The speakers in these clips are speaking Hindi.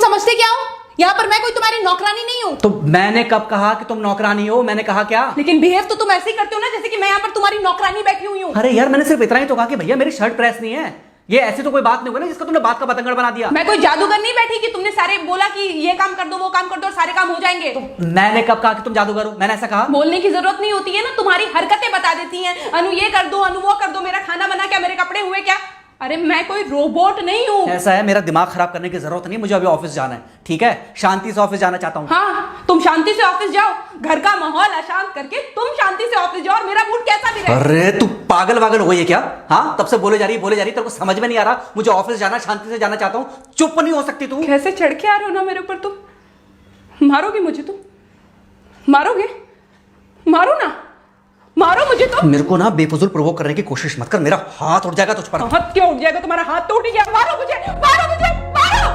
समझते क्या हो? यहाँ पर मैं कोई तुम्हारी नौकरानी नहीं हूँ। तो मैंने कब कहा कि तुम नौकरानी हो? मैंने कहा क्या? लेकिन बिहेव तो तुम ऐसे ही करते हो ना जैसे कि मैं यहाँ पर तुम्हारी नौकरानी बैठी हुई हूँ। अरे यार, मैंने सिर्फ इतना ही तो कहा कि भैया मेरी शर्ट प्रेस नहीं है। ये ऐसी तो कोई बात नहीं हुई ना जिसका तुमने बात का बतंगड़ बना दिया। मैं कोई जादूगर नहीं बैठी कि तुमने सारे बोला कि ये काम कर दो वो काम कर दो और सारे काम हो जाएंगे। मैंने कब कहा कि तुम जादूगर हो? मैंने ऐसा कहा? बोलने की जरूरत नहीं होती है ना, तुम्हारी हरकतें बता देती हैं। अनु ये कर दो, अनु वो कर दो, मेरा खाना बना क्या, मेरे कपड़े हुए क्या। अरे मैं कोई रोबोट नहीं हूँ। ऐसा है, मेरा दिमाग खराब करने की जरूरत नहीं, मुझे अभी ऑफिस जाना है। ठीक है, शांति से ऑफिस जाना चाहता हूँ। हाँ, तुम शांति से ऑफिस जाओ, घर का माहौल अशांत करके तुम शांति से ऑफिस जाओ और मेरा मूड कैसा भी रहे। अरे तू पागल वागल हो गई है क्या? हाँ, तब से बोले जा रही तेरे को समझ में नहीं आ रहा? मुझे ऑफिस जाना, शांति से जाना चाहता हूँ। चुप नहीं हो सकती तू? कैसे चढ़ के आ रहे हो ना मेरे ऊपर तुम। मारोगे मुझे? तुम मारोगे? मारो ना, मारो मुझे। तो मेरे को ना बेफजूल प्रोवोक करने की कोशिश मत कर, मेरा हाथ उठ जाएगा तुझ पर। हाथ क्यों उठ जाएगा? तुम्हारा हाथ तो उठ गया। मारो मुझे, मारो मुझे, मारो।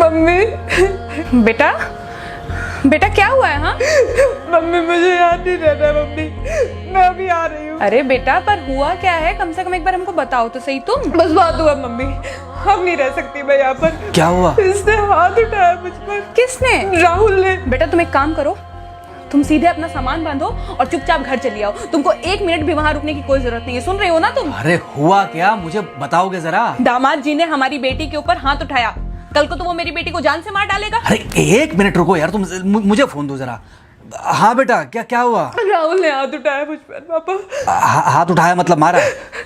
मम्मी। बेटा, बेटा क्या हुआ है? हाँ मम्मी मुझे याद नहीं रहता मम्मी, मैं अभी आ रही हूँ। अरे बेटा, पर हुआ क्या है? कम से कम एक बार हमको बताओ तो सही। तुम बस बात हुआ मम्मी, अब नहीं रह सकती मैं यहाँ पर। क्या हुआ? इसने हाथ उठाया मुझ पर। किसने? राहुल ने। बेटा तुम एक काम करो, तुम सीधे अपना सामान बांधो और चुपचाप घर चली आओ। तुमको एक मिनट भी वहां रुकने की कोई जरूरत नहीं है। सुन रहे हो ना तुम? अरे हुआ क्या, मुझे बताओगे जरा? दामाद जी ने हमारी बेटी के ऊपर हाथ उठाया। कल को तो वो मेरी बेटी को जान से मार डालेगा। अरे एक मिनट रुको यार, तुम मुझे फोन दो जरा। हाँ बेटा, क्या हुआ? राहुल ने हाथ उठाया मुझ पर पापा। हाथ उठाया मतलब मारा?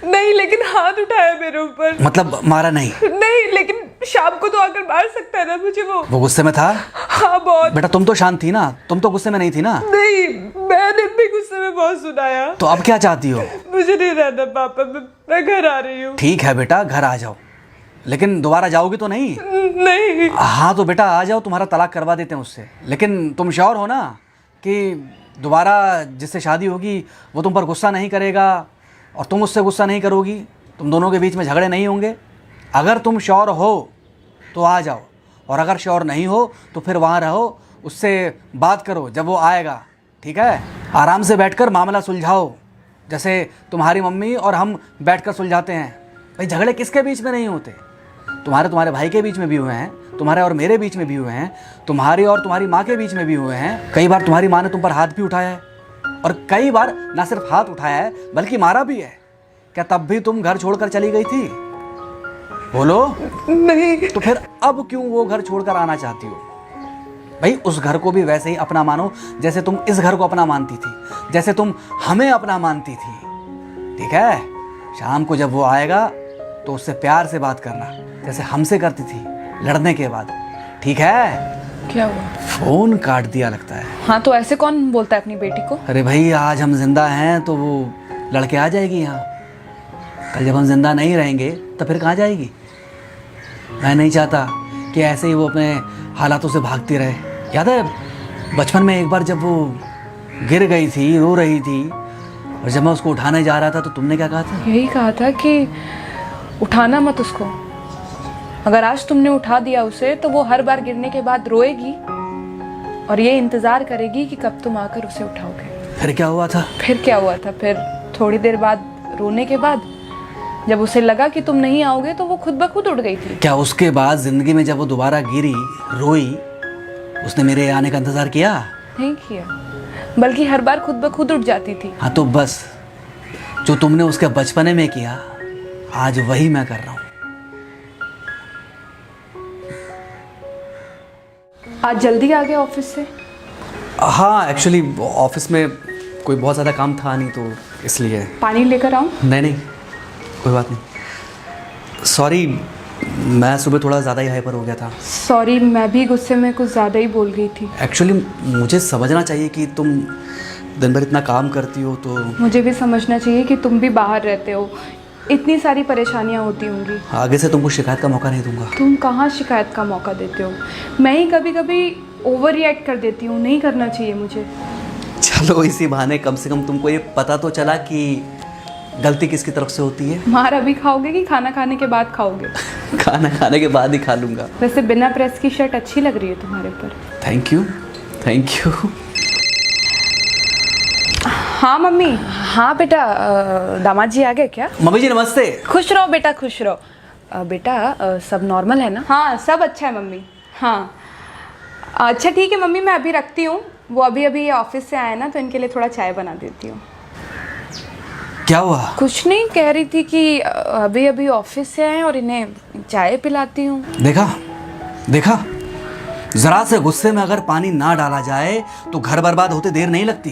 नहीं, लेकिन हाथ उठाया मेरे ऊपर। मतलब मारा नहीं? नहीं, लेकिन शाम को तो आकर मार सकता है ना मुझे वो गुस्से में था? हाँ बहुत। बेटा तुम तो शांत थी ना, तुम तो गुस्से में नहीं थी ना? नहीं, मैंने भी गुस्से में बहुत सुनाया। तो अब क्या चाहती हो? मुझे नहीं रहना पापा, मैं घर आ रही हूँ। ठीक है बेटा, घर आ जाओ, लेकिन दोबारा जाओगी तो नहीं? नहीं। हाँ तो बेटा आ जाओ, तुम्हारा तलाक करवा देते हैं उससे। लेकिन तुम श्योर हो ना कि दोबारा जिससे शादी होगी वो तुम पर गुस्सा नहीं करेगा और तुम उससे गुस्सा नहीं करोगी? तुम दोनों के बीच में झगड़े नहीं होंगे? अगर तुम श्योर हो तो आ जाओ, और अगर श्योर नहीं हो तो फिर वहाँ रहो, उससे बात करो जब वो आएगा। ठीक है, आराम से बैठकर मामला सुलझाओ, जैसे तुम्हारी मम्मी और हम बैठकर सुलझाते हैं। भाई झगड़े किसके बीच में नहीं होते? तुम्हारे भाई के बीच में भी हुए हैं, तुम्हारे और मेरे बीच में भी हुए हैं, तुम्हारी और तुम्हारी माँ के बीच में भी हुए हैं। कई बार तुम्हारी माँ ने तुम पर हाथ भी उठाया है, और कई बार ना सिर्फ हाथ उठाया है बल्कि मारा भी है। क्या तब भी तुम घर छोड़कर चली गई थी? बोलो। नहीं। तो फिर अब क्यों वो घर छोड़कर आना चाहती हो? भाई उस घर को भी वैसे ही अपना मानो जैसे तुम इस घर को अपना मानती थी, जैसे तुम हमें अपना मानती थी। ठीक है, शाम को जब वो आएगा तो उससे प्यार से बात करना, जैसे हमसे करती थी लड़ने के बाद। ठीक है? क्या हुआ? फोन काट दिया लगता है। हाँ तो ऐसे कौन बोलता है अपनी बेटी को? अरे भाई आज हम जिंदा हैं तो वो लड़के आ जाएगी यहाँ, कल जब हम जिंदा नहीं रहेंगे तो फिर कहाँ जाएगी? मैं नहीं चाहता कि ऐसे ही वो अपने हालातों से भागती रहे। याद है बचपन में एक बार जब वो गिर गई थी, रो रही थी, और जब मैं उसको उठाने जा रहा था तो तुमने क्या कहा था? यही कहा था कि उठाना मत उसको। अगर आज तुमने उठा दिया उसे तो वो हर बार गिरने के बाद रोएगी और ये इंतजार करेगी कि कब तुम आकर उसे उठाओगे। फिर क्या हुआ था? फिर क्या हुआ था? फिर थोड़ी देर बाद रोने के बाद जब उसे लगा कि तुम नहीं आओगे तो वो खुद ब खुद उठ गई थी। क्या उसके बाद जिंदगी में जब वो दोबारा गिरी, रोई, उसने मेरे आने का इंतजार किया? नहीं किया, बल्कि हर बार खुद ब खुद उठ जाती थी। हाँ तो बस जो तुमने उसके बचपने में किया आज वही मैं कर रहा हूँ। आज जल्दी आ गए ऑफिस से? हाँ एक्चुअली ऑफिस में कोई बहुत ज़्यादा काम था नहीं तो इसलिए। पानी लेकर आऊं? नहीं कोई बात नहीं, सॉरी मैं सुबह थोड़ा ज़्यादा ही हाइपर हो गया था। सॉरी, मैं भी गुस्से में कुछ ज़्यादा ही बोल गई थी। एक्चुअली मुझे समझना चाहिए कि तुम दिन भर इतना काम करती हो तो मुझे भी समझना चाहिए कि तुम भी बाहर रहते हो, इतनी सारी परेशानियां होती होंगी। आगे से तुमको शिकायत का मौका नहीं दूंगा। तुम कहाँ शिकायत का मौका देते हो? मैं ही कभी कभी ओवर रिएक्ट कर देती हूँ, नहीं करना चाहिए मुझे। चलो इसी बहाने कम से कम तुमको ये पता तो चला कि गलती किसकी तरफ से होती है। मार अभी खाओगे कि खाना खाने के बाद खाओगे? खाना खाने के बाद ही खा लूँगा। वैसे बिना प्रेस की शर्ट अच्छी लग रही है तुम्हारे पर। Thank you. हाँ मम्मी। हाँ बेटा, दामाद जी आ गए क्या? मम्मी जी नमस्ते। खुश रहो बेटा, खुश रहो। बेटा सब नॉर्मल है ना? हाँ सब अच्छा है मम्मी। हाँ अच्छा ठीक है मम्मी, मैं अभी रखती हूँ। वो अभी अभी ऑफिस से आए ना, तो इनके लिए थोड़ा चाय बना देती हूँ। क्या हुआ? कुछ नहीं, कह रही थी कि अभी अभी ऑफिस से आए और इन्हें चाय पिलाती हूँ। देखा देखा, जरा से गुस्से में अगर पानी ना डाला जाए तो घर बर्बाद होते देर नहीं लगती।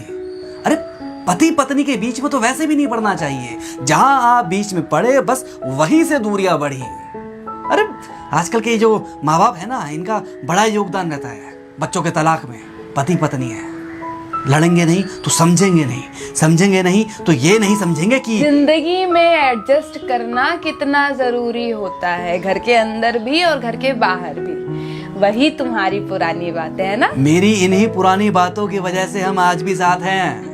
अरे पति पत्नी के बीच में तो वैसे भी नहीं पड़ना चाहिए। जहां आप बीच में पड़े बस वहीं से दूरियां बढ़ी। अरे आजकल के जो माँ बाप है ना, इनका बड़ा योगदान रहता है बच्चों के तलाक में। पति पत्नी है, लड़ेंगे नहीं तो समझेंगे नहीं, समझेंगे नहीं तो ये नहीं समझेंगे कि जिंदगी में एडजस्ट करना कितना जरूरी होता है, घर के अंदर भी और घर के बाहर भी। वही तुम्हारी पुरानी बातें है ना। मेरी इन्हीं पुरानी बातों की वजह से हम आज भी साथ हैं।